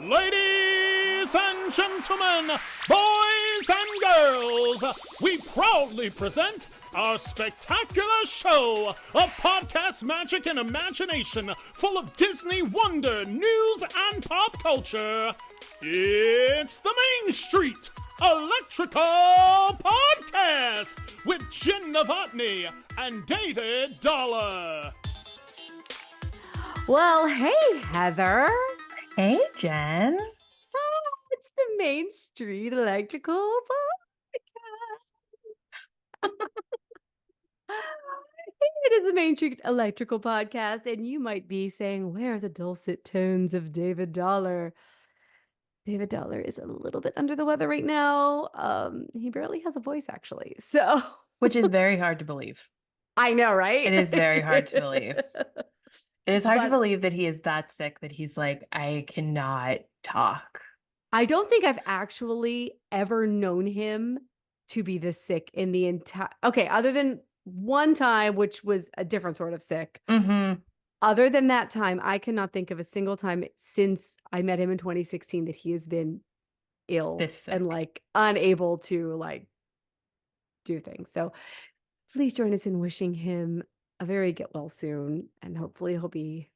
Ladies and gentlemen, boys and girls, we proudly present our spectacular show of podcast magic and imagination full of Disney wonder, news, and pop culture. It's the Main Street Electrical Podcast with Jenn and David Dollar. Well, hey, Heather. Hey, Jen. Oh, it's the Main Street Electrical Podcast. It is the Main Street Electrical Podcast, and you might be saying, where are the dulcet tones of David Dollar? David Dollar is a little bit under the weather right now. He barely has a voice, actually. So, Which is very hard to believe. I know, right? It is very hard to believe. It is hard to believe that he is that sick that he's like, I cannot talk. I don't think I've actually ever known him to be this sick in the entire... Okay, other than one time, which was a different sort of sick. Mm-hmm. Other than that time, I cannot think of a single time since I met him in 2016 that he has been ill and like unable to like do things. So please join us in wishing him a very get well soon, and hopefully he'll be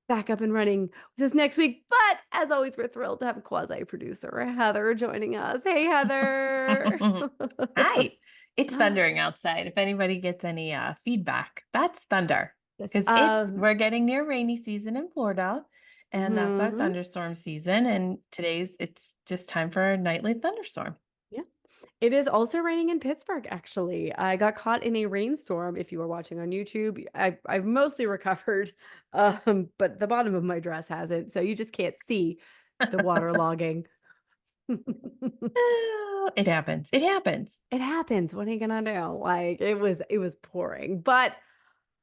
back up and running with us next week. But as always, we're thrilled to have a quasi-producer, Heather, joining us. Hey, Heather. Hi. It's thundering outside. If anybody gets any feedback, that's thunder. Because we're getting near rainy season in Florida, and that's our thunderstorm season. And it's just time for a nightly thunderstorm. Yeah. It is also raining in Pittsburgh, actually. I got caught in a rainstorm. If you were watching on YouTube, I've mostly recovered, but the bottom of my dress hasn't. So you just can't see the water logging. It happens. It happens. It happens. What are you gonna do? Like it was pouring. But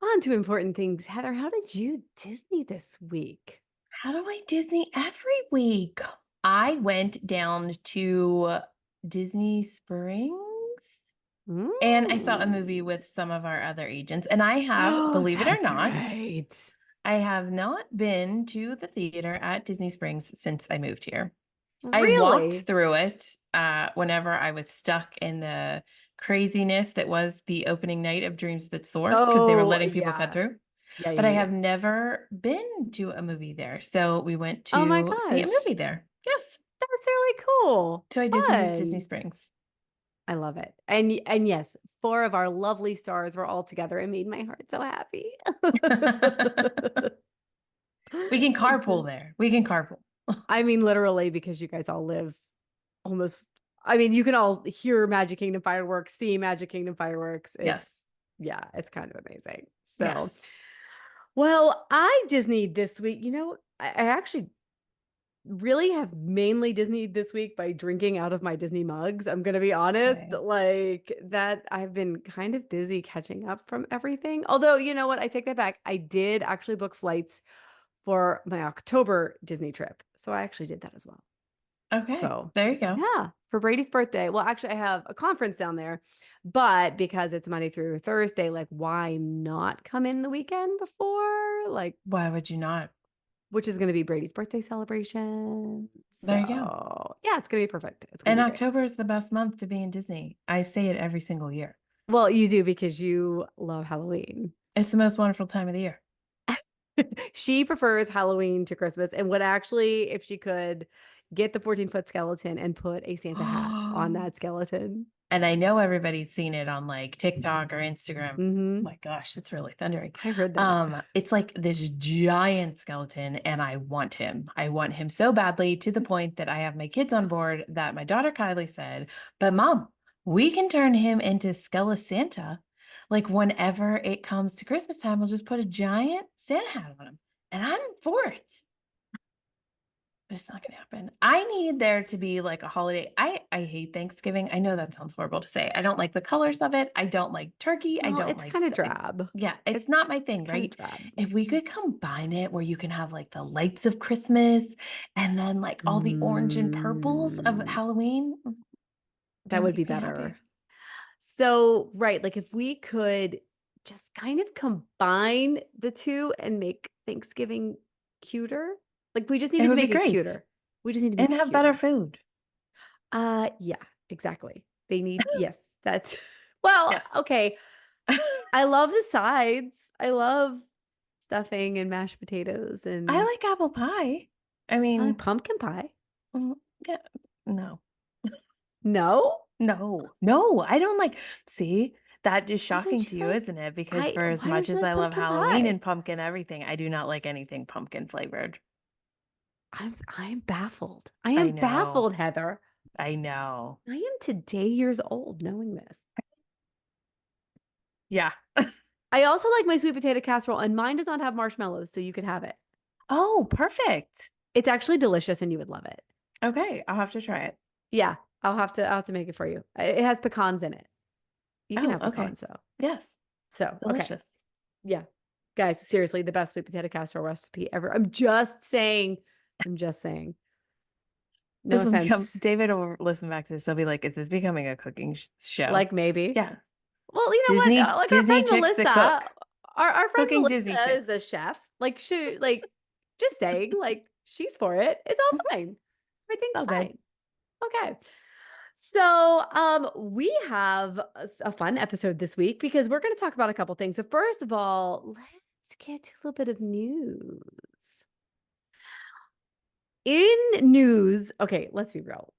on to important things. Heather, how did you Disney this week? How do I Disney every week? I went down to Disney Springs and I saw a movie with some of our other agents. And I have, believe it or not, right. I have not been to the theater at Disney Springs since I moved here. Really? I walked through it whenever I was stuck in the craziness that was the opening night of Dreams That Soar, because they were letting people cut through. Yeah, but I have never been to a movie there. So we went to see a movie there. Yes. That's really cool. So I Disney Disney Springs. I love it. And yes, 4 of our lovely stars were all together. It made my heart so happy. We can carpool there. We can carpool. I mean, literally, because you guys all live almost... I mean, you can all hear Magic Kingdom fireworks, see Magic Kingdom fireworks. Yes. Yeah, it's kind of amazing. So, well, I Disneyed this week. You know, I actually really have mainly Disneyed this week by drinking out of my Disney mugs. I'm going to be honest. Okay. Like that, I've been kind of busy catching up from everything. Although, you know what? I take that back. I did actually book flights for my October Disney trip. So I actually did that as well. Okay. So there you go. Yeah. For Brady's birthday. Well, actually I have a conference down there, but because it's Monday through Thursday, like why not come in the weekend before? Like, why would you not? Which is going to be Brady's birthday celebration. So, there you go. Yeah, it's going to be perfect. And October is the best month to be in Disney. I say it every single year. Well, you do because you love Halloween. It's the most wonderful time of the year. She prefers Halloween to Christmas and would actually, if she could, get the 14-foot skeleton and put a Santa hat on that skeleton. And I know everybody's seen it on like TikTok or Instagram. Oh my gosh, it's really thundering. I heard that. It's like this giant skeleton and I want him. I want him so badly to the point that I have my kids on board that my daughter Kylie said, but Mom, we can turn him into Santa. Like whenever it comes to Christmas time, we'll just put a giant Santa hat on him. And I'm for it. But it's not going to happen. I need there to be like a holiday. I hate Thanksgiving. I know that sounds horrible to say. I don't like the colors of it. I don't like turkey. Well, it's kind of drab. Yeah, it's not my thing, right? If we could combine it where you can have like the lights of Christmas and then like all the orange and purples of Halloween. That would be better. Happy. So, right, like if we could just kind of combine the two and make Thanksgiving cuter. Like we just needed to make it cuter. We just need to be and have better food. Yeah, exactly. They need, yes, that's, well, Yes. okay. I love the sides. I love stuffing and mashed potatoes I and like apple pie. I I mean, like pumpkin pie. yeah, no. No? No, I don't like. See, that is Why don't shocking you to you, like isn't it? Because for as why don't much you as like I love pumpkin Halloween pie? and pumpkin everything, I do not like anything pumpkin flavored. I'm baffled. I I am know. baffled, Heather. I know. I am today years old knowing this. Yeah. I also like my sweet potato casserole, and mine does not have marshmallows, so you could have it. Oh, perfect. It's actually delicious and you would love it. Okay, I'll have to try it. Yeah, I'll have to make it for you. It has pecans in it. You can Oh, have okay. pecans though. Yes, So, okay. delicious. Yeah. Guys, seriously, the best sweet potato casserole recipe ever. I'm just saying. I'm just saying. No This will become, offense. David will listen back to this. He'll be like, is this becoming a cooking show? Like maybe. Yeah. Well, you know what? Disney Like our Disney friend chicks that Melissa, cook. our friend Cooking Disney Melissa is a chicks. chef. Like she like just saying, like she's for it. It's all Mhm. fine. Everything's All good. fine. Okay. So, we have a fun episode this week because we're going to talk about a couple things. So, first of all, let's get to a little bit of news. In news, okay, let's be real.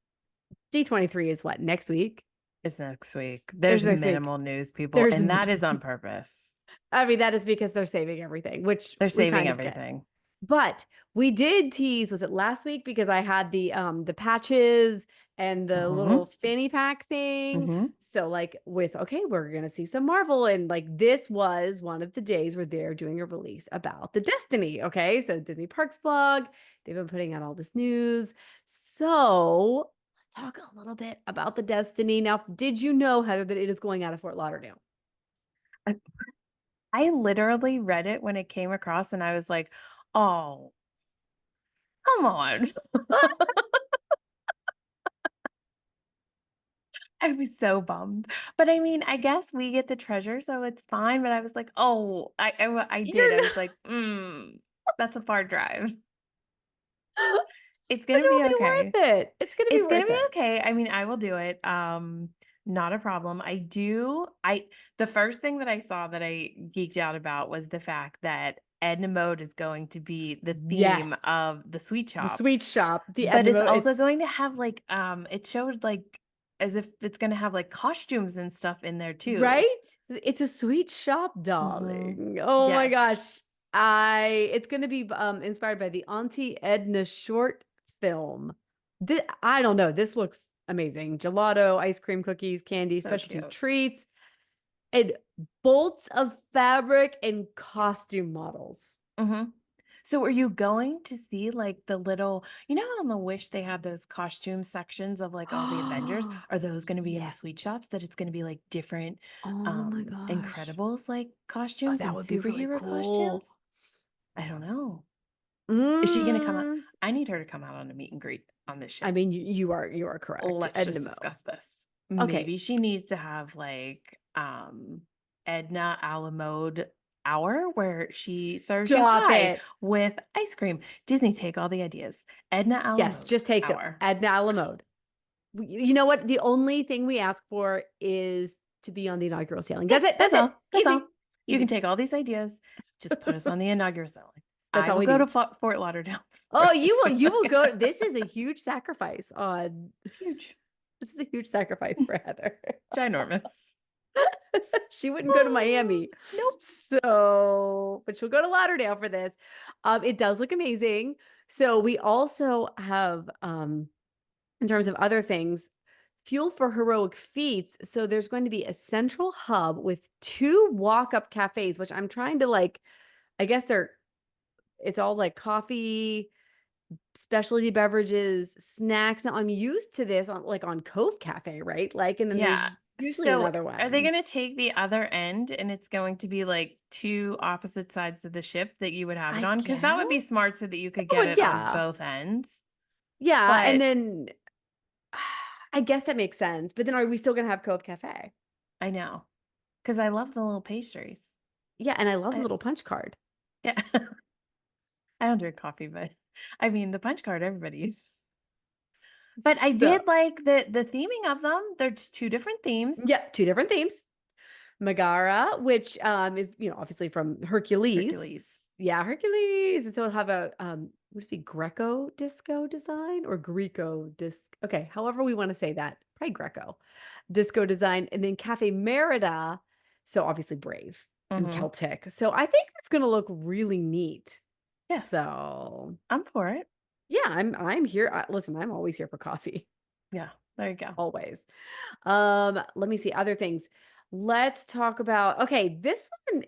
D23 is what, next week? It's next week. There's Next week. minimal news, people, There's and that is on purpose. I mean, that is because they're saving everything, which They're we saving kind of get. everything. But we did tease, was it last week? Because I had the patches and the little fanny pack thing. So like okay, we're gonna see some Marvel. And like this was one of the days where they're doing a release about the Destiny. Okay. So Disney Parks blog, they've been putting out all this news. So let's talk a little bit about the Destiny. Now, did you know, Heather, that it is going out of Fort Lauderdale? I literally read it when it came across and I was like, oh, come on. I was so bummed. But I mean, I guess we get the treasure, so it's fine. But I was like, oh, I did. I You're was like, that's a far drive. It's but gonna be it'll be okay. worth it. It's gonna be It's gonna worth be it. okay. I mean, I will do it. Not a problem. The first thing that I saw that I geeked out about was the fact that Edna Mode is going to be the theme Yes. of the sweet The shop. sweet shop, the But it's Edinburgh, also going to have like it showed like as if it's gonna have like costumes and stuff in there too. right? It's a sweet shop, darling. Oh my Yes. gosh. It's gonna be inspired by the Auntie Edna short film. I don't know. This looks amazing. Gelato, ice cream, cookies, candy, So specialty cute. treats, and bolts of fabric and costume models. So are you going to see like the little, how on the Wish they have those costume sections of like all the Avengers? Are those going to be in the Yeah. sweet shops that it's going to be like different Oh my gosh. Incredibles like Oh, costumes that and would be really superhero cool. costumes? I don't know. Is she going to come out? Mm. I need her to come out on a meet and greet on this show. I mean, you are correct. Let's Edna just Mo. discuss this. Okay. Maybe she needs to have like Edna a la mode hour where she serves you Stop pie it. with ice cream. Disney, take all the ideas. Edna a la Yes, mode just take them. hour. Edna a la mode. You know what? The only thing we ask for is to be on the inaugural sailing. That's it. That's it. all. That's Easy. all. You Easy. can take all these ideas. Just put us on the inaugural sailing. That's I all will we go need. to Fort Lauderdale. Oh, you will go. This is a huge sacrifice on. It's huge. This is a huge sacrifice for Heather. Ginormous. She wouldn't go to Miami. Nope. So, but she'll go to Lauderdale for this. It does look amazing. So we also have, in terms of other things, Fuel for Heroic Feats. So there's going to be a central hub with 2 walk-up cafes, which I'm trying to like, I guess it's all like coffee, specialty beverages, snacks. Now I'm used to this on Cove Cafe, right? Like, and then there's usually So another are they one. going to take the other end and it's going to be like 2 opposite sides of the ship that you would have it I on? Because that would be guess. smart so that you could Oh, get it on yeah. both ends. Yeah. And But then I guess that makes sense. But then are we still going to have Cove Cafe? I know, because I love the little pastries. Yeah. And I love the little punch card. Yeah. I don't drink coffee, but I mean, the punch card everybody uses. But I So, did like the theming of them. There's two different themes. yep, two different themes. Megara, which is, obviously from Hercules. Yeah, Hercules. And so it'll have a would it be Greco disco design or Greco disc? Okay, however we want to say that. Probably Greco disco design. And then Cafe Merida. So obviously Brave and Celtic. So I think that's gonna look really neat. Yes. So I'm for it. yeah, I'm here. Listen, I'm always here for coffee. Yeah, there you go. Always. Let me see other things. Let's talk about, okay, this one,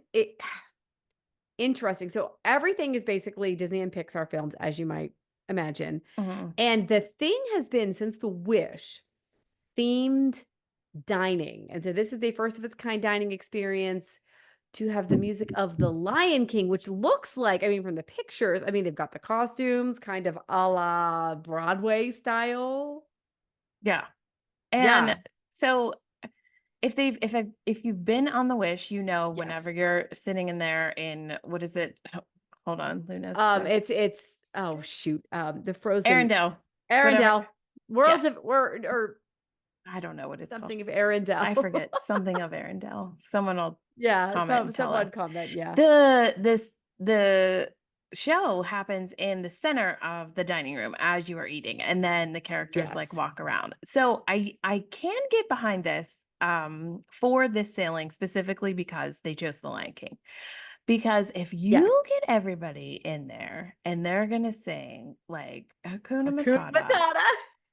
interesting. So everything is basically Disney and Pixar films, as you might imagine. And the thing has been since The Wish, themed dining. And so this is the first of its kind dining experience to have the music of The Lion King, which looks like, I mean, from the pictures, I mean, they've got the costumes kind of a la Broadway style. Yeah. And so if you've been on The Wish, whenever you're sitting in there in, what is it? Hold on, Luna's. It's oh shoot. The Frozen Arendelle. Worlds of or I don't know what it's something called. of Arendelle. I forget something of Arendelle. Someone will comment. Someone comment. Yeah. The show happens in the center of the dining room as you are eating, and then the characters like walk around. So I can get behind this for this sailing specifically because they chose The Lion King. Because if you get everybody in there and they're gonna sing like Hakuna Matata.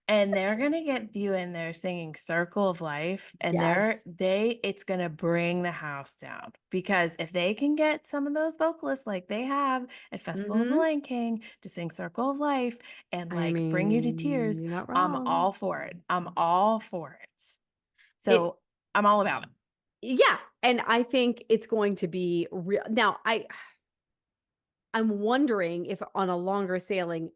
And they're gonna get you in there singing Circle of Life, and it's gonna bring the house down. Because if they can get some of those vocalists like they have at Festival of the Lion King to sing Circle of Life and bring you to tears, I'm all for it. I'm all for it. So I'm all about it. Yeah, and I think it's going to be real. Now, I'm wondering if on a longer sailing,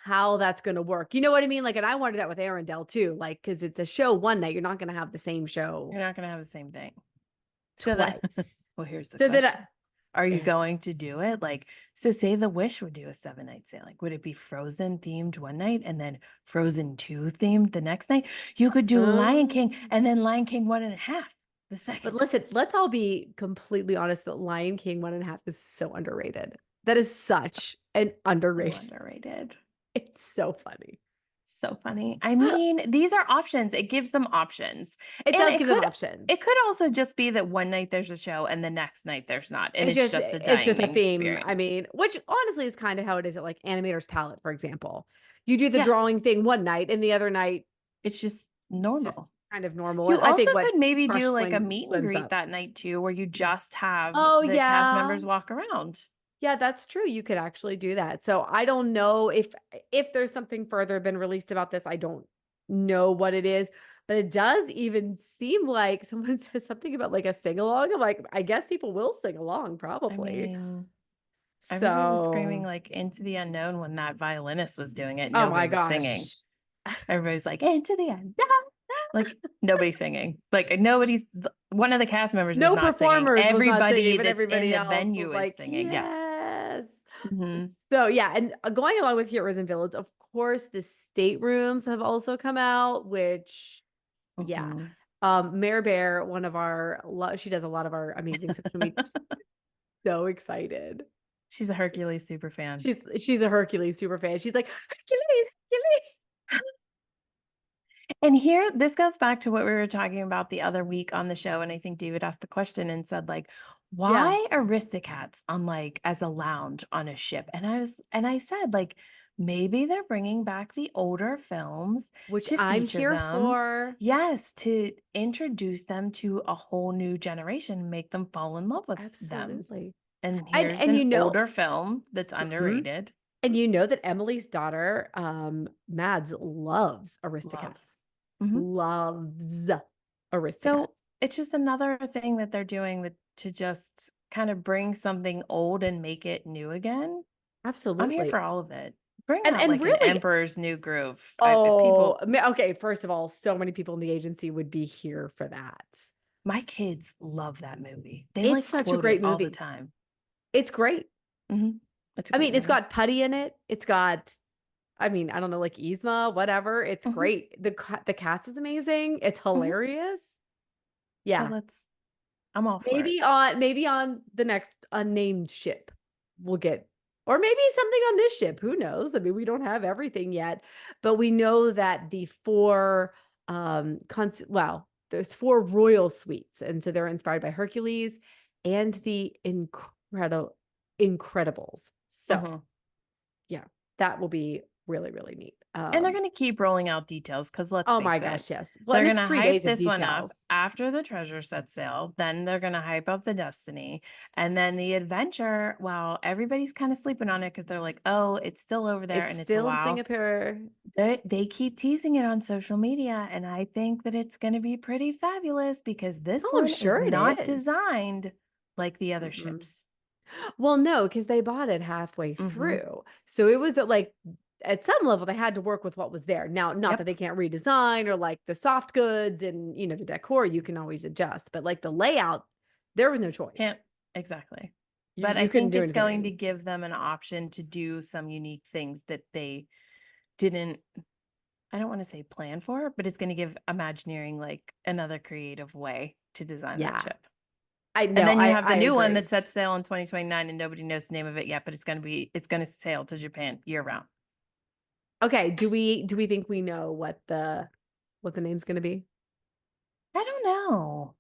how that's going to work. You know what I mean? Like, and I wonder that with Arendelle too, like, because it's a show one night, you're not going to have the same show. You're not going to have the same thing. Twice. Well, here's the question. Are you going to do it? Like, so say The Wish would do a 7-night sailing. Would it be Frozen themed one night and then Frozen 2 themed the next night? You could do Lion King and then Lion King 1.5 the second. But listen, let's all be completely honest that Lion King 1.5 is so underrated. That is such an underrated. So underrated. It's so funny. So funny. I mean, these are options. It gives them options. It does give them options. It could also just be that one night there's a show and the next night there's not. And it's just a dining it's just a theme. Experience. I mean, which honestly is kind of how it is at like Animator's Palette, for example. You do the drawing thing one night and the other night it's just normal. Just kind of normal. You also could maybe do like a meet and greet that night too, where you just have the cast members walk around. Yeah, that's true. You could actually do that. So I don't know if there's something further been released about this. I don't know what it is, but it does even seem like someone says something about like a sing-along. I'm like, I guess people will sing along probably. I remember screaming like Into the Unknown when that violinist was doing it. Nobody was singing. Everybody's like, Into the Unknown. Like nobody's singing. Like nobody's. One of the cast members. No was not performers. Singing. Everybody that's everybody in the venue is singing. Yes. So yeah, and going along with Heroes and Villains, of course, the staterooms have also come out. Which, Mare Bear, one of our, she does a lot of our amazing social media. So excited. She's a Hercules super fan. She's a Hercules super fan. She's like Hercules. And here, this goes back to what we were talking about the other week on the show. And I think David asked the question and said, like, why Aristocats on like as a lounge on a ship? And I said, like, maybe they're bringing back the older films, which I'm here for. Yes, to introduce them to a whole new generation, make them fall in love with them. And here's an older film that's underrated. And you know that Emily's daughter, Mads, loves Aristocats. Loves Aristocats. So it's just another thing that they're doing to just kind of bring something old and make it new again. Absolutely. I'm here for all of it. Bring out like really, an Emperor's New Groove. Okay. First of all, so many people in the agency would be here for that. My kids love that movie. It's such a great movie all the time. It's great. Mm-hmm. It's got Putty in it. It's got I mean, I don't know, like Yzma, whatever. It's great. The cast is amazing. It's hilarious. Yeah. So I'm all for it. Maybe on the next unnamed ship we'll get, or maybe something on this ship. Who knows? I mean, we don't have everything yet, but we know that the four there's four royal suites, and so they're inspired by Hercules and the Incredibles. So yeah, that will be really, really neat. And they're going to keep rolling out details because let's oh face my it, gosh, yes. Well, they're and going it's to 3 hype days of this one up details. after the treasure set sale. Then they're going to hype up the Destiny. And then the adventure, wow, everybody's kind of sleeping on it because they're like, oh, it's still over there It's and it's still in wow. Singapore. They keep teasing it on social media. And I think that it's going to be pretty fabulous because this I'm one sure is it not is. designed like the other ships. Well, no, because they bought it halfway through. So it was like at some level they had to work with what was there. Now, not that they can't redesign or like the soft goods and the decor, you can always adjust, but like the layout, there was no choice. Exactly. But I think it's anything. going to give them an option to do some unique things that they didn't, I don't want to say plan for, but it's going to give Imagineering like another creative way to design that ship. I know. And then you have the new one agree. that sets sail in 2029 and nobody knows the name of it yet, but it's going to sail to Japan year round. Okay. Do we think we know what the name's going to be? I don't know.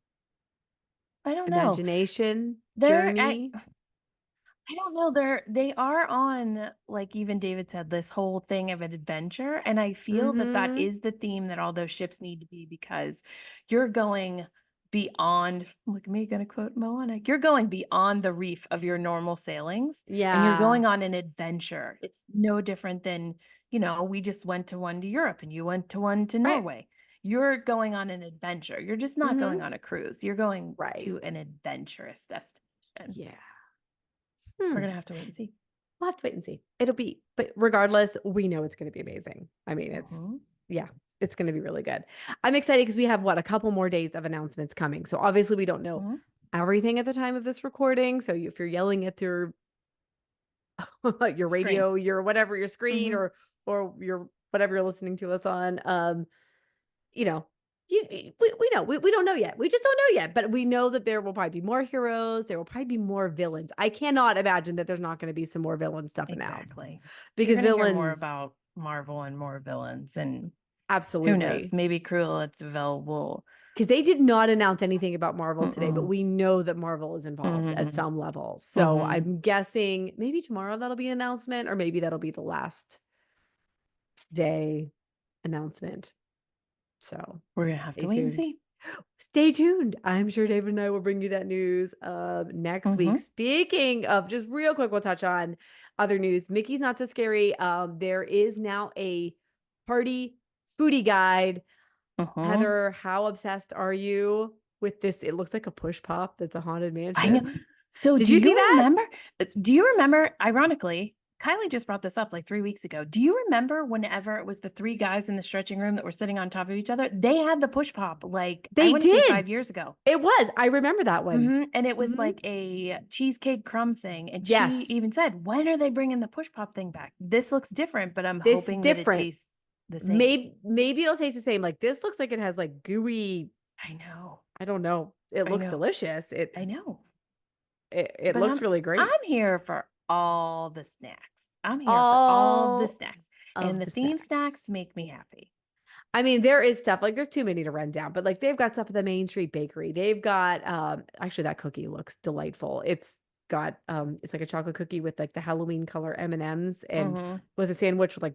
Imagination, Journey. I don't know. They are on, like even David said, this whole thing of adventure. And I feel that is the theme that all those ships need to be, because you're going beyond, look at me, gonna quote Moana, you're going beyond the reef of your normal sailings. Yeah. And you're going on an adventure. It's no different than, we just went to one to Europe and you went to one to Norway. You're going on an adventure. You're just not going on a cruise. You're going to an adventurous destination. Yeah. We're going to have to wait and see. We'll have to wait and see. But regardless, we know it's going to be amazing. I mean, it's going to be really good. I'm excited because we have a couple more days of announcements coming. So obviously we don't know everything at the time of this recording. So if you're yelling at your radio, your whatever, your screen or your whatever you're listening to us on, we know we don't know yet. We just don't know yet, but we know that there will probably be more heroes. There will probably be more villains. I cannot imagine that there's not going to be some more villain stuff announced. Because villains hear more about Marvel and more villains, and absolutely, who knows? Maybe Cruella de Vil will, because they did not announce anything about Marvel today, but we know that Marvel is involved at some level. So I'm guessing maybe tomorrow that'll be an announcement, or maybe that'll be the last day announcement. So we're gonna have to wait and see. Stay tuned. I'm sure David and I will bring you that news next week. Speaking of, just real quick, we'll touch on other news. Mickey's Not So Scary. There is now a party foodie guide. Heather, how obsessed are you with this? It looks like a push pop that's a haunted mansion. I know. So did you see that? Do you remember, ironically, Kylie just brought this up like 3 weeks ago. Do you remember whenever it was the three guys in the stretching room that were sitting on top of each other? They had the push pop like they did 5 years ago. It was. I remember that one. And it was like a cheesecake crumb thing. And she even said, when are they bringing the push pop thing back? This looks different, but I'm hoping that it tastes the same. Maybe it'll taste the same. Like this looks like it has like gooey. I know. I don't know. It looks delicious. I know. It looks really great. I'm here for all the snacks. I'm here for all the snacks. And the theme snacks make me happy. I mean, there is stuff, like there's too many to run down, but like they've got stuff at the Main Street Bakery. They've got actually that cookie looks delightful. It's got it's like a chocolate cookie with like the Halloween color M&Ms and with a sandwich with like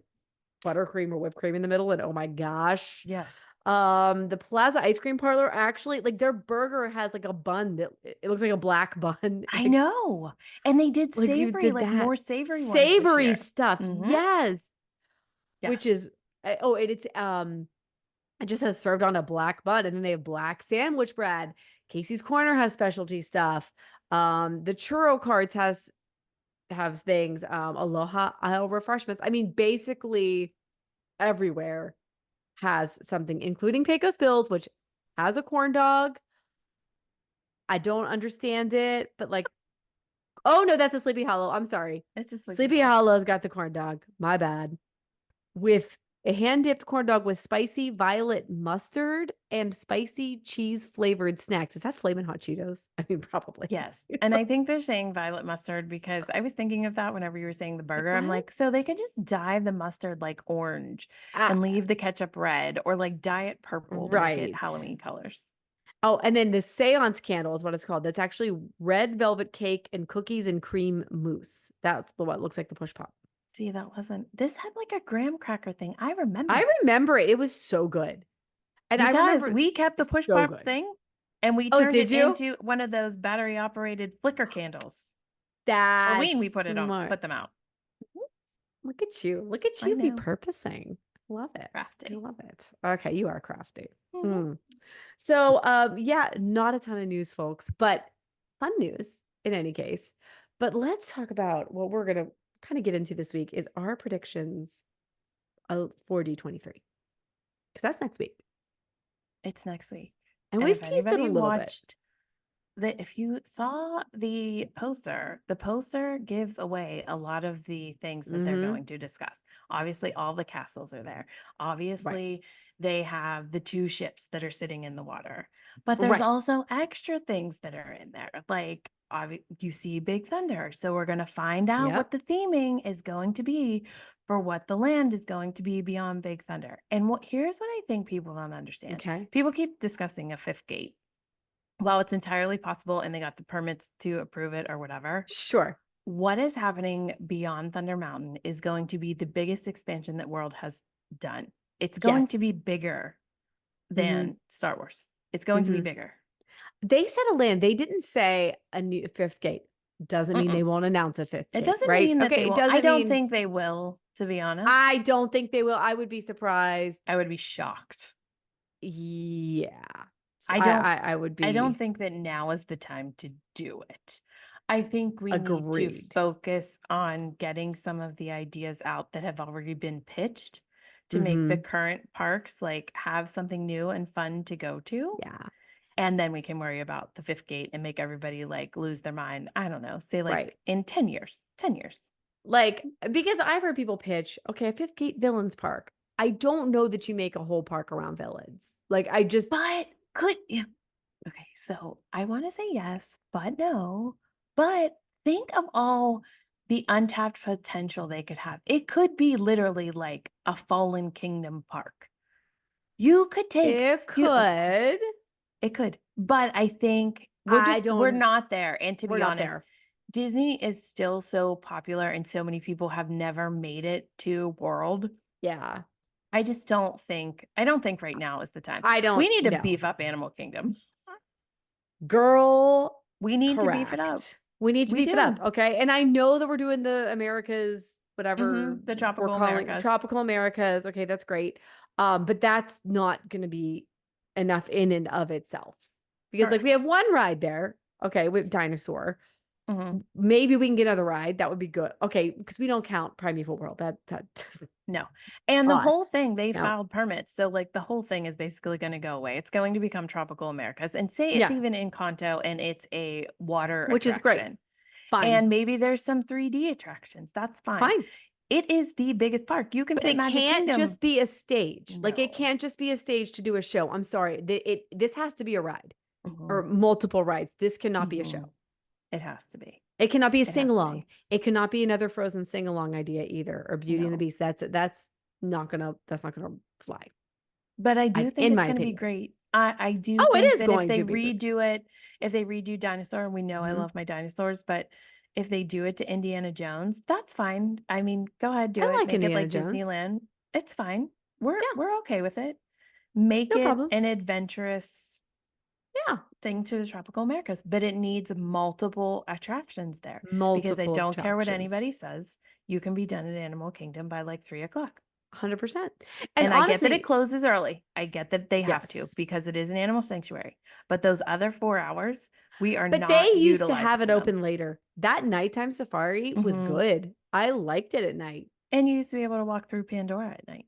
buttercream or whipped cream in the middle, and oh my gosh. Yes. The Plaza Ice Cream Parlor, actually, like their burger has like a bun that it looks like a black bun. I know. And they did savory, like more savory ones savory stuff. Yes. Yes. Which is it just has served on a black bun, and then they have black sandwich bread. Casey's Corner has specialty stuff. The churro carts have things. Aloha Aisle Refreshments. I mean, basically everywhere has something, including Pecos Bills, which has a corn dog. I don't understand it, but like, oh no, that's a Sleepy Hollow. I'm sorry. It's a Sleepy Hollow's got the corn dog. My bad. with a hand-dipped corn dog with spicy violet mustard and spicy cheese-flavored snacks. Is that Flamin' Hot Cheetos? I mean, probably. Yes. And I think they're saying violet mustard because I was thinking of that whenever you were saying the Like, burger. I'm what? like, so they could just dye the mustard like orange Ah, and leave the ketchup red, or like dye it purple to make it right. Halloween colors. Oh, and then the seance candle is what it's called. That's actually red velvet cake and cookies and cream mousse. That's what looks like the push pop. See, this had like a graham cracker thing. I remember I this. remember it. It was so good. And I Because remember we kept the it's push so pop good. thing and we Oh, turned did it you? into one of those battery operated flicker candles. Halloween, we That's put smart. them out. Look at you. Look at I you know. repurposing. Love it. I Crafty. love it. Okay, you are crafty. Mhm. So, yeah, not a ton of news, folks, but fun news in any case. But let's talk about what we're gonna kind of get into this week is our predictions for D23 because that's next week, It's next week. and And we've if teased it a anybody little bit. watched if you saw the poster gives away a lot of the things that they're Mm-hmm. going to discuss. Obviously, all the castles are there. Right. Obviously, they have the 2 ships that are sitting in the water. But there's Right. also extra things that are in there. Like you see Big Thunder. So we're going to find out what Yep. the theming is going to be for what the land is going to be beyond Big Thunder. And here's what I think people don't understand. Okay. People keep discussing a 5th gate. While it's entirely possible and they got the permits to approve it or whatever, Sure. what is happening beyond Thunder Mountain is going to be the biggest expansion that world has done. It's going to Yes. be bigger Mm-hmm. than Star Wars. It's going to be bigger. They said a land. They didn't say a new 5th gate. Doesn't mean they won't announce a 5th It gate, doesn't right? mean that Okay, they it will. I doesn't don't mean think they will, to be honest. I don't think they will. I would be surprised. I would be shocked. Yeah. So I would be. I don't think that now is the time to do it. I think we need to Agreed. focus on getting some of the ideas out that have already been pitched to make the current parks like have something new and fun to go to. Yeah. And then we can worry about the 5th gate and make everybody like lose their mind. I don't know, say like Right. in 10 years. Like, because I've heard people pitch, okay, a 5th gate villains park. I don't know that you make a whole park around villains. Like, I just. But could you? Okay, so I want to say yes, but no. But think of all the untapped potential they could have. It could be literally like a Fallen Kingdom park. You could take It could. It could. But I think we're not there. And to be honest, Disney is still so popular and so many people have never made it to World. Yeah. I don't think right now is the time. We need to beef up Animal Kingdom. Girl, we need to beef it up. We need to beef it up, okay? And I know that we're doing the Americas, whatever the tropical we're calling Americas. Tropical Americas. Okay, that's great. But that's not going to be enough in and of itself. Because like we have one ride there. Okay, we have Dinosaur. Maybe we can get another ride. That would be good. Okay, because we don't count Primeval World. That no. And the whole thing, they filed permits. So like the whole thing is basically going to go away. It's going to become Tropical Americas. And say it's even in Kanto and it's a water which attraction. Is great. Fine. And maybe there's some 3D attractions. That's fine. It is the biggest park. You can put Magic Kingdom. It can't just be a stage. No. Like it can't just be a stage to do a show. I'm sorry. This has to be a ride or multiple rides. This cannot be a show. It has to be. It cannot be a sing-along. It cannot be another Frozen sing-along idea either, or Beauty and the Beast. That's not gonna fly. But I do think it's gonna be great. I do think that if they redo it, if they redo Dinosaur, we know I love my dinosaurs, but if they do it to Indiana Jones, that's fine. I mean, go ahead, do it. Make it like Disneyland. It's fine. We're okay with it. Make it an adventurous thing to the Tropical Americas, but it needs multiple attractions there. Because I don't care what anybody says. You can be done at Animal Kingdom by like 3:00. 100%. And honestly, I get that it closes early. I get that they have to because it is an animal sanctuary. But those other 4 hours, we are not. But they used to have it open later. That nighttime safari was good. I liked it at night. And you used to be able to walk through Pandora at night.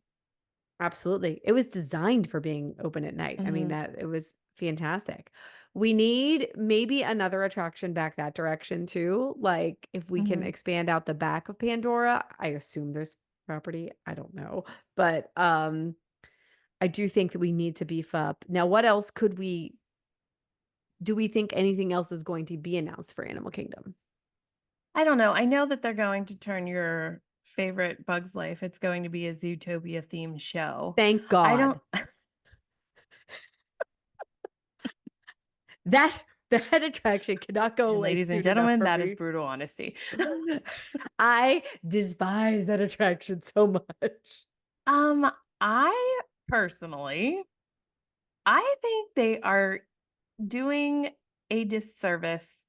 Absolutely. It was designed for being open at night. I mean, it was fantastic. We need maybe another attraction back that direction too. Like if we can expand out the back of Pandora, I assume there's property. I don't know. But I do think that we need to beef up. Now, what else do we think anything else is going to be announced for Animal Kingdom? I don't know. I know that they're going to turn your favorite Bug's Life. It's going to be a Zootopia themed show. Thank I God. don't. That attraction cannot go away. Ladies and soon enough gentlemen, for that me. is brutal honesty. I despise that attraction so much. I personally, I think they are doing a disservice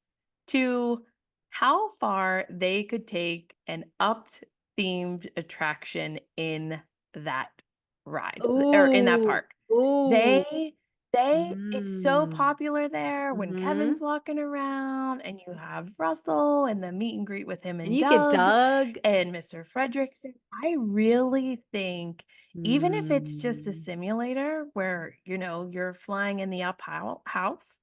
to how far they could take an upped themed attraction in that ride or in that Ooh. park. Ooh. It's so Mm. popular there when Mhm. Kevin's walking around and you have Russell and the meet and greet with him And and you get Doug Doug. and Mr. Frederickson. I really think even if it's just a Mm. simulator where, you're flying in the house,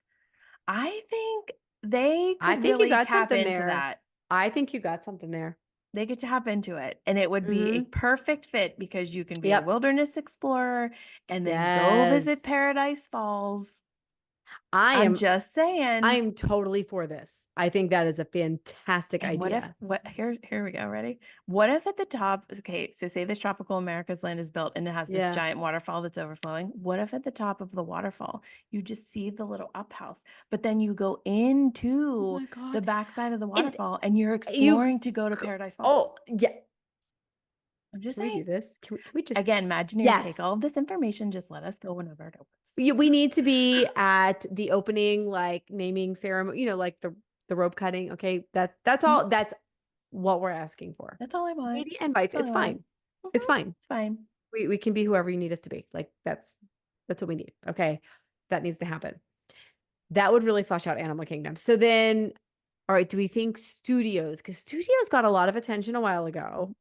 I think they I could think you really got tap something into there. that. I think you got something there. They could tap into it, and it would be a Mhm. perfect fit because you can be a Yep. wilderness explorer and then go Yes. visit Paradise Falls. I I'm am just saying. I'm totally for this. I think that is a fantastic And idea. here we go, ready? What if at the top, okay, so say this tropical America's land is built and it has this Yeah. giant waterfall that's overflowing. What if at the top of the waterfall, you just see the little up house, but then you go Oh into my the God. backside of the And waterfall and you're you exploring to go to Paradise Falls? oh, yeah. I'm just Can we do saying. this? Can we just Again, Imagineers, take Yes. all of this information, just let us go whenever it opens. We need to be at the opening, like, naming ceremony, like the rope cutting, okay? That's Mhm. all that's what we're asking for. That's all I want. Media invites, That's it's all I want. fine. It's fine. It's fine. We can be whoever you need us to be. Like, that's what we need, okay? That needs to happen. That would really flesh out Animal Kingdom. So then, all right, do we think studios? Because studios got a lot of attention a while ago.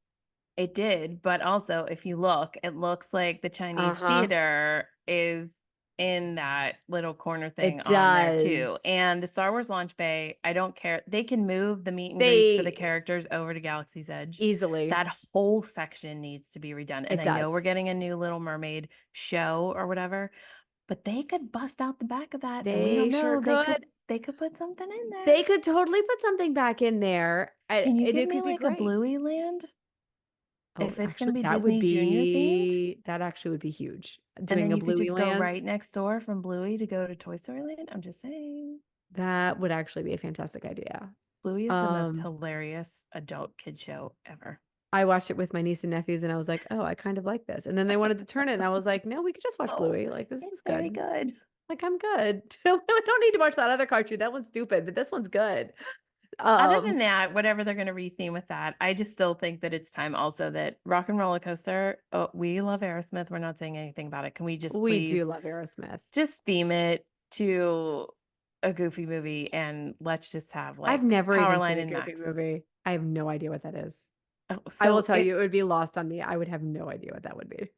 It did, but also if you look, it looks like the Chinese Uh-huh. theater is in that little corner thing It on there too. does. And the Star Wars launch bay, I don't care. They can move the meet and greets for the They characters over to Galaxy's Edge. easily. That whole section needs to be redone. And It I know does. we're getting a new Little Mermaid show or whatever, but they could bust out the back of that and we They don't sure know. could. They could put something in there. They could totally put something back in there. Can you And give it me could be like a great. Bluey land? Oh, If it's going to actually, be Disney Junior themed? that actually would be huge. And Doing then a you could Bluey just go Land, right next door from Bluey to go to Toy Story Land. I'm just saying. that would actually be a fantastic idea. Bluey is the most hilarious adult kid show ever. I watched it with my niece and nephews and I was like, "Oh, I kind of like this." And then they wanted to turn it and I was like, "No, we could just watch Bluey. Like, this It's is very good. good. Like, I'm good. I don't need to watch that other cartoon. That one's stupid, but this one's good." Other than that, whatever they're going to retheme with that, I just still think that it's time also that Rock and Roller Coaster, we love Aerosmith. We're not saying anything about it. Can we just We do please love Aerosmith. just theme it to a Goofy movie and let's just have like I've never even Powerline seen a and Goofy Max. movie. I have no idea what that is. Oh, I will so tell you, it would be lost on me. I would have no idea what that would be.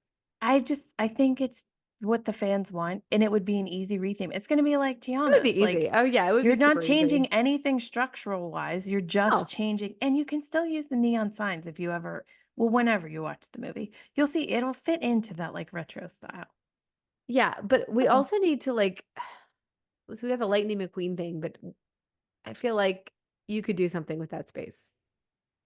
I think it's what the fans want, and it would be an easy retheme. It's going to be like It would be Tiana's. easy. Like, Oh, yeah, it would be you're not super changing easy. anything structural wise. You're just Oh, changing, and you can still use the neon signs if you ever, well, whenever you watch the movie, you'll see it'll fit into that like retro style. yeah, but we That's all. also need to, like, so we have the Lightning McQueen thing, but I feel like you could do something with that space.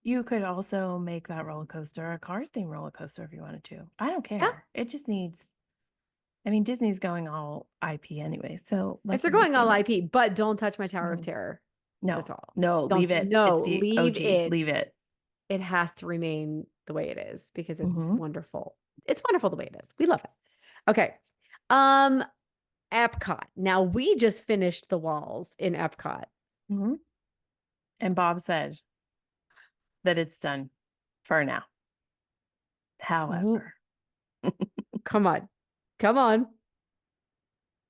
You could also make that roller coaster a Cars theme roller coaster if you wanted to. I don't Yeah. care. It just needs. I mean, Disney's going all IP anyway, so If they're going all IP, but don't touch my Tower of Terror. No, That's all. no, Don't leave it. no, It's the leave OG. it. Leave it. It has to remain the way it is because it's Mhm. wonderful. It's wonderful the way it is. We love it. Okay. Epcot. Now we just finished the walls in Epcot. Mhm. And Bob said that it's done for now. However, Come on. Come on.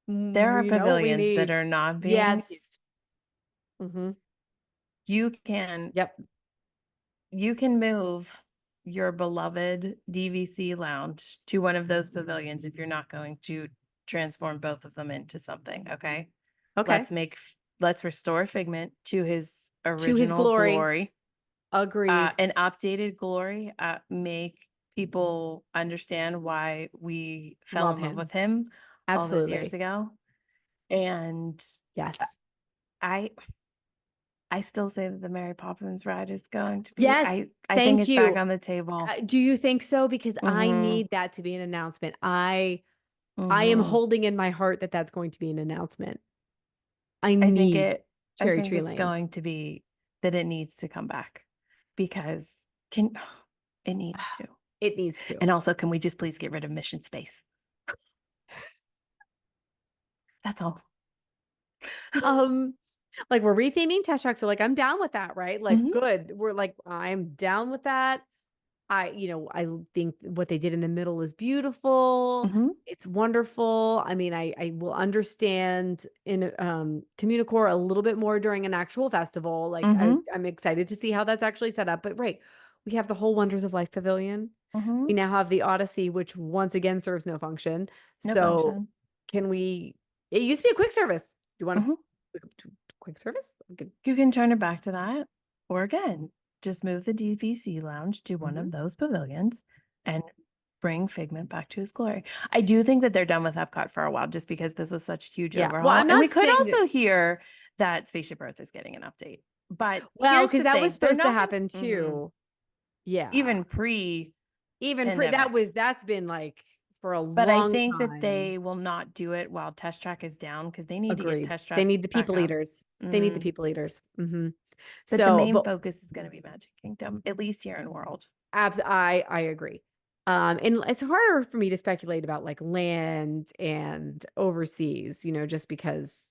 there are We know what we pavilions that need. are not being Yes. used. Mm-hmm. Yep. You can move your beloved DVC lounge to one of those pavilions if you're not going to transform both of them into something. Okay. Okay. Let's restore Figment to his To his original glory. Agreed. An updated glory. Make people understand why we fell Love in love him. with him all those years Absolutely. ago. And Yes. I still say that the Mary Poppins ride is going to be. Yes. I think Thank it's back you. on the table. Do you think so? Because I Mhm. need that to be an announcement. I am Mhm. holding in my heart that that's going to be an announcement. I I think need Cherry Tree it's Lane. going to be that it needs to come back because it needs to. It needs to. And also, can we just please get rid of Mission Space? That's all. Like we're retheming Test Track, so like I'm down with that, right? Like Mhm. good. We're like I'm down with that. I think what they did in the middle is beautiful. Mhm. It's wonderful. I mean, I will understand in Communicore a little bit more during an actual festival. Like Mhm. I'm excited to see how that's actually set up. But right, we have the whole Wonders of Life Pavilion. Mhm. We now have the Odyssey, which once again serves no function. No So function. can we? It used to be a quick service. Do you want Mhm. a quick service? Okay. You can turn it back to that, or again, just move the DVC lounge to one Mhm. of those pavilions and bring Figment back to his glory. I do think that they're done with Epcot for a while, just because this was such a huge Yeah. overhaul. Well, I'm And not we could saying that. also hear that Spaceship Earth is getting an update. But Well, here's because the that was thing: they're supposed to not happen gonna, too. Yeah. even pre-pandemic. That's been like for a But I long think that time. they will not do it while Test Track is down, because they need to get Agreed. Test They Track need the back people up. eaters. They need the people eaters. But the So, main but focus is going to be Magic Kingdom, at least here in World. I agree. And it's harder for me to speculate about like land and overseas, just because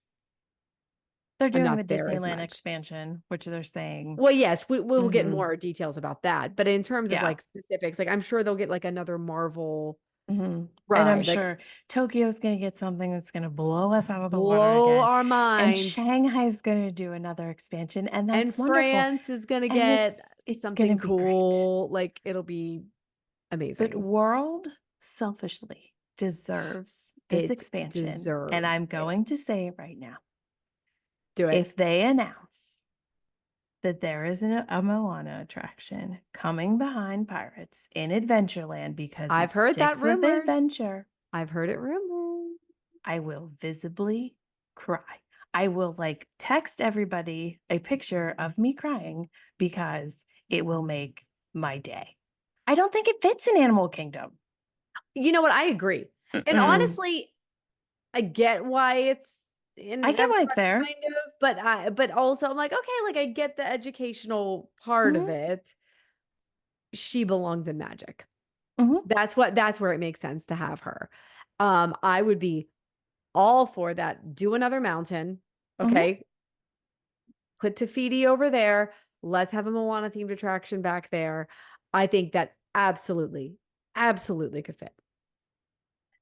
They're I'm doing not the there as Disneyland much. expansion, which they're saying. Well, yes, we will get Mhm. more details about that. But in terms of Yeah. like specifics, like I'm sure they'll get like another Marvel And I'm ride, like sure Tokyo's going to get something that's going to blow us out of the water blow again. our And minds. Shanghai's going to do another expansion, and And that's wonderful. France is gonna And get it's going to something be great. cool. Like it'll be But amazing. World selfishly deserves this It expansion. And I'm deserves it. going to say it right now. Do it. If they announce that there is a Moana attraction coming behind Pirates in Adventureland, because I've it heard that sticks with rumored. adventure, I've heard it rumored. I will visibly cry. I will text everybody a picture of me crying, because it will make my day. I don't think it fits in Animal Kingdom. You know what? I agree. And honestly, I get why it's in I get why Epcot it's there. kind of, but also I'm like, okay, like I get the educational part of Mhm. it. She belongs in Magic. Mhm. That's where it makes sense to have her. I would be all for that. Do another mountain. Mhm. Okay. Put Tafiti over there. Let's have a Moana themed attraction back there. I think that absolutely, absolutely could fit.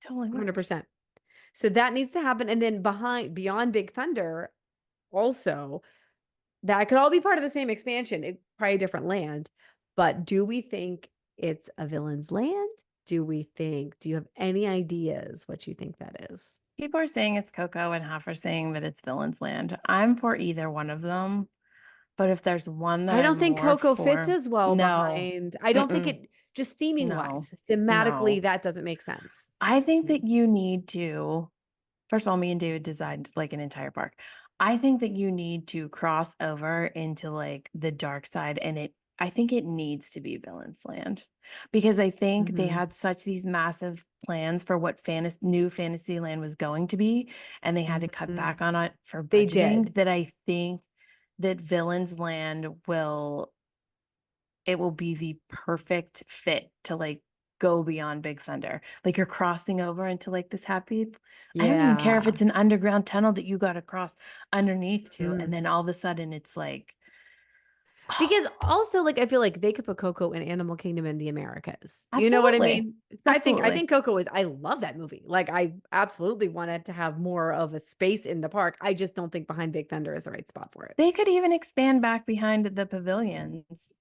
Totally works. 100%. So that needs to happen. And then beyond Big Thunder, also, that could all be part of the same expansion. Probably a different land. But do we think it's a villain's land? Do you have any ideas what you think that is? People are saying it's Coco, and half are saying that it's Villain's Land. I'm for either one of them. But if there's one that I don't I'm think more Coco fits for, as well no. behind. I don't think it just theming No. wise, thematically, No. that doesn't make sense. I think that you need to, first of all, me and David designed an entire park. I think that you need to cross over into the dark side, and I think it needs to be Villain's Land, because I think they had such these massive plans for what new Fantasyland was going to be, and they had to cut back on it for They budgeting, did. that I think that Villain's Land will be the perfect fit to go beyond Big Thunder. You're crossing over into this happy. I don't even care if Yeah. it's an underground tunnel that you got to cross underneath to, and Mm. then all of a sudden it's Because also, I feel like they could put Coco in Animal Kingdom in the Americas. You know what I absolutely, mean? So I absolutely. think Coco I love that movie. Like I absolutely wanted to have more of a space in the park. I just don't think behind Big Thunder is the right spot for it. They could even expand back behind the pavilions.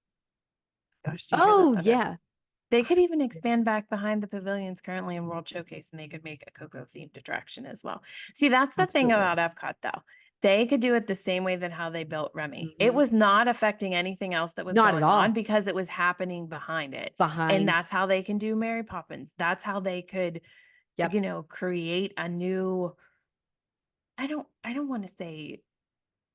Gosh, do you hear that Oh, thunder? yeah. They could even expand back behind the pavilions currently in World Showcase, and they could make a Coco themed attraction as well. See, that's the thing Absolutely. about Epcot, though. They could do it the same way that how they built Remy. It Mhm. was not affecting anything else that was Not at going on all. because it was happening behind it. And Behind. that's how they can do Mary Poppins. That's how they could, Yep. create a new, I don't want to say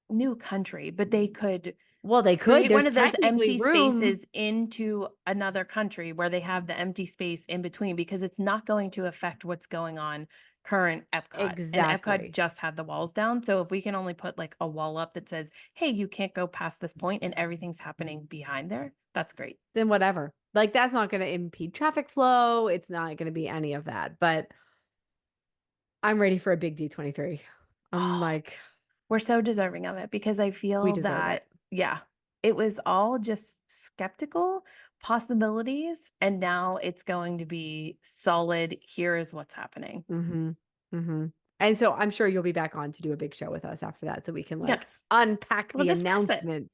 new country, but they could Well, they could. create There's one of those technically empty room. spaces into another country where they have the empty space in between, because it's not going to affect what's going on current Epcot. And Epcot Exactly. just had the walls down. So if we can only put like a wall up that says, hey, you can't go past this point and everything's happening behind there, that's great. Then whatever. Like, that's not going to impede traffic flow. It's not going to be any of that. But I'm ready for a big D23. I'm like, We're so deserving of it, because I we feel deserve that, it. yeah, it was all just skeptical possibilities. And now it's going to be solid. Here is what's happening. Mm-hmm. Mm-hmm. And so I'm sure you'll be back on to do a big show with us after that, so we can like Yes. unpack We'll the discuss it. announcements.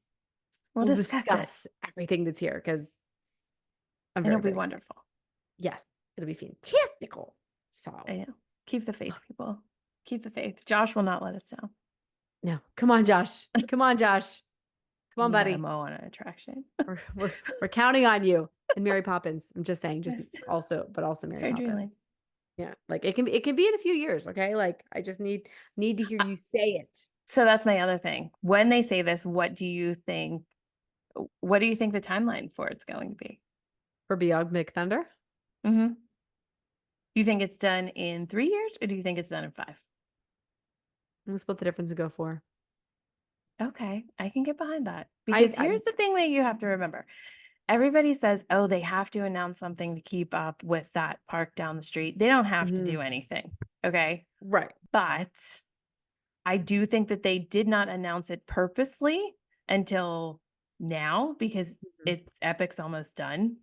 We'll We'll discuss it. discuss everything that's here because I'm And very, it'll be very excited. wonderful. Yes, it'll be fantastical. So I know. Keep the faith, people. Keep the faith. Josh will not let us down. no, come on, Josh. Come on, Josh. Come on, buddy. I'm on an attraction. We're counting on you. And Mary Poppins. I'm just saying, just Yes. also Mary Fair Poppins. dreaming. Yeah, like it can be in a few years, okay? Like I just need to hear you say it. So that's my other thing. When they say this, what do you think the timeline for it's going to be? For Beyond Big Thunder? Mm-hmm. Do you think it's done in 3 years, or do you think it's done in 5? Let's split the difference and go 4. Okay, I can get behind that. Because here's the thing that you have to remember. Everybody says, oh, they have to announce something to keep up with that park down the street. They don't have to do anything. Okay. Right. But I do think that they did not announce it purposely until now, because Epic's almost done.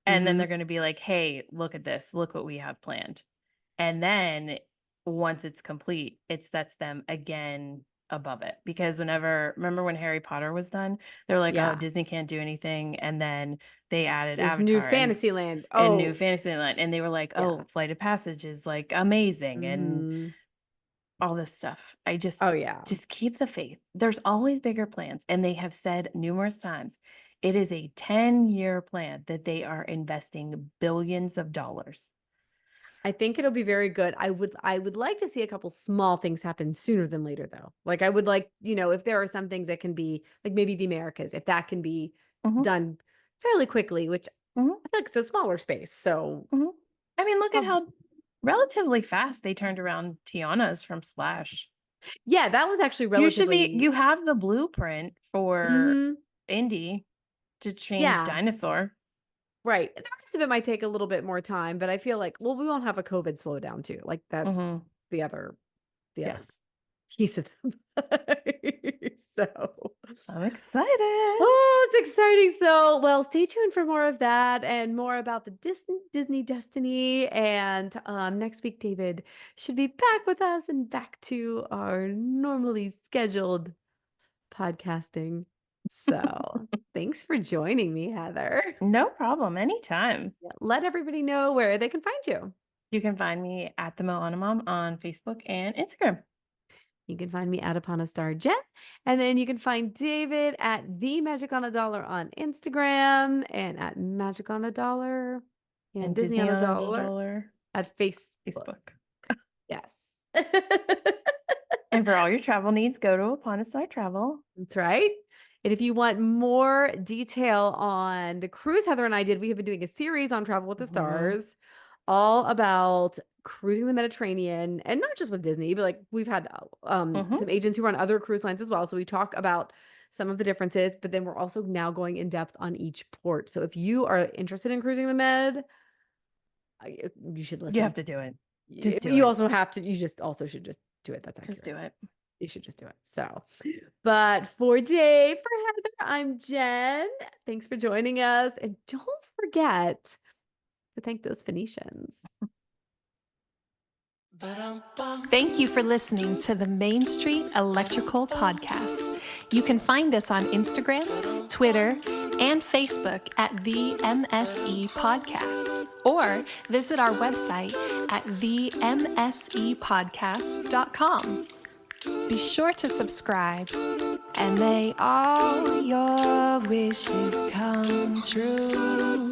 And then they're going to be like, hey, look at this. Look what we have planned. And then once it's complete, it sets them again above it. Because remember when Harry Potter was done, they were like, oh, Disney can't do anything. And then they added There's Avatar New Fantasyland. and New Fantasyland. And they were like, oh, Yeah. Flight of Passage is like amazing. And all this stuff. Just keep the faith. There's always bigger plans. And they have said numerous times, it is a 10-year plan that they are investing billions of dollars. I think it'll be very good. I would like to see a couple small things happen sooner than later, though. Like I would like, if there are some things that can be like maybe the Americas, if that can be done fairly quickly, which I feel like it's a smaller space. So I mean, look at how relatively fast they turned around Tiana's from Splash. Yeah, that was actually relatively. You have the blueprint for Indy to change Dinosaur. Right. The rest of it might take a little bit more time, but I feel like, well, we won't have a COVID slowdown too. Like that's the other piece of So I'm excited. Oh, it's exciting. So, well, stay tuned for more of that and more about the Disney Destiny. And next week, David should be back with us and back to our normally scheduled podcasting. So thanks for joining me, Heather. No problem. Anytime. Let everybody know where they can find you. You can find me at the Moana Mom on Facebook and Instagram. You can find me at Upon a Star Jen. And then you can find David at The Magic on a Dollar on Instagram and at Magic on a Dollar and Disney on a Dollar at Facebook. Yes. And for all your travel needs, go to Upon a Star Travel. That's right. And if you want more detail on the cruise Heather and I did, we have been doing a series on Travel with the Stars, all about cruising the Mediterranean, and not just with Disney, but like we've had some agents who run other cruise lines as well. So we talk about some of the differences, but then we're also now going in depth on each port. So if you are interested in cruising the Med, you should listen. You have to do it. You also have to. You just also should just do it. That's accurate. Just do it. You should just do it. So, but for Dave, for Heather, I'm Jen. Thanks for joining us. And don't forget to thank those Phoenicians. Thank you for listening to the Main Street Electrical Podcast. You can find us on Instagram, Twitter, and Facebook at the MSE Podcast, or visit our website at themsepodcast.com. Be sure to subscribe, and may all your wishes come true.